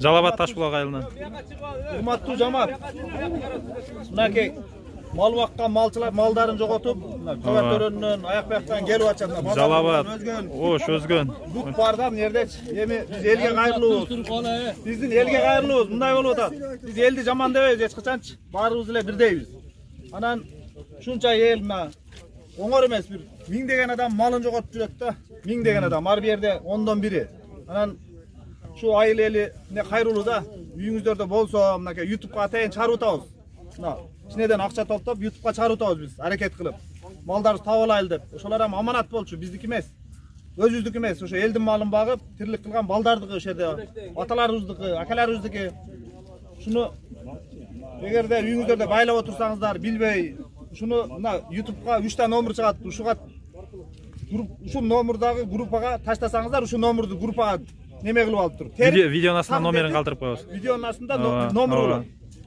Жалабат Ташбулак айылынан. Урматтуу жамаат. Мынакей мал баккан малчылар малдарын жоготуп, төбө төрөнүнөн, аяк бияктан келип атышат. Жалабат. Ош өзгөн. Бүт бар да мына жерде. Эми биз элге кайрылыбыз. Биздин элге кайрылыбыз мындай болуп атат. Биз элди жамандабайбыз эч качанчы. Баарыбыз эле бирдейбиз. Анан ушунча эл мына оңор эмес бир миңдеген адам малын жоготуп жүрөт да. Миңдеген адам ар бу жерде 10дон бири. Анан şu айыл эли эмне кайрылуу да. Үйүңүздөрдө болсо мынакей YouTube'га атайын чыгарып атабыз. Мына ичинен акча топтоп YouTube'га чыгарып атабыз биз, аракет кылып. Малдарды таап алайлы деп. Ошолар ham аманат болчу, биздики эмес. Өзүбүздүкү эмес, ошо элдин малын багып, тирилик кылган балдардыкы ошо жерде. Аталарыбыздыкы, акаларыбыздыкы. Шуну эгерде үйүңүздөрдө байлап отурсаңыздар, билбей, шуну мына YouTube'га 3 та номер чыгат. Ушуга ушул номердагы группага таштасаңыздар, ушул номерду группага неме кылып алып туруп. Видеонун астына номерин калтырып коебуз. Видеонун астында номер болот.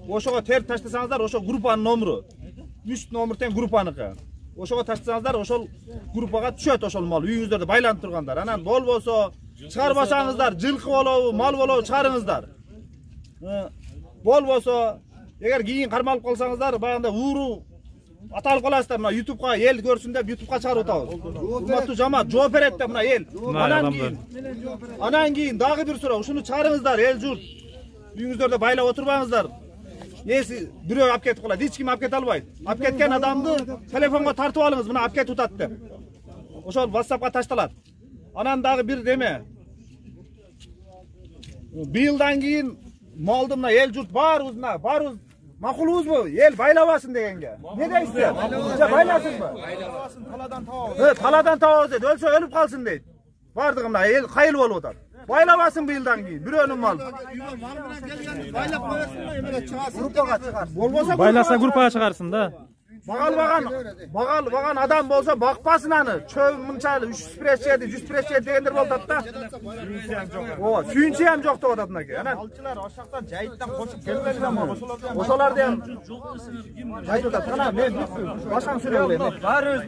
Ошого терип таштасаңыздар, ошо группанын номеру. 3 номер тең группаныкы. Ошого таштасаңыздар, ошол группага түшөт ошол мал. Үйүңүздөрдө байланып тургандар. Анан болбосо чыгарбасаңыздар, жылкы болобу, мал болобу чыгарыңыздар. Болбосо эгер кийин кармалып калсаңыздар, баягында ууру аталып каласыздар. Мына YouTube'га эл көрсүн деп YouTube'га чыгарып атабыз. Урматтуу жамаат, жооп берет деп мына эл. Анан кийин дагы бир суроо, ушуну чыгарыңыздар, эл журт. Үйүңүздөрдө байлап отурбаңыздар. Эси бирөө алып кетип калат, эч ким алып кете албайт. Алып кеткен адамды телефонго тартып алыңыз, мына алып кетип атат деп. Ошол WhatsApp'ка ташталат. Анан дагы бир деме. Быйылдан кийин малды мына эл журт баарыбыз макулубузбу? Эл байлабасын дегенге. Не дейсиздер? Байласынбы? Байлабасын, таладан табабыз. Таладан табабыз дейт. Өлсө өлүп калсын дейт. Бардыгы мына эл кайыл болуп атат. Байлабасын быйылдан кийин бирөөнүн малы. Байлап коесуң эмеле чыгасың. Группага чыгар. Болбосо Байласа группага чыгарсын да. Багалбаган адам болсо бакпасын аны. Чөп мынча 300 пресс жеди, 100 пресс жеди дегендер болуп атат да. Ооба, сүйүнчү ham жок деп атат мынакей. Анан алчылар ошактан жайыттан кошуп келбеди да мага. Ошоларды ham айтып атат. Кана мен башканы сүйлөп коеюн.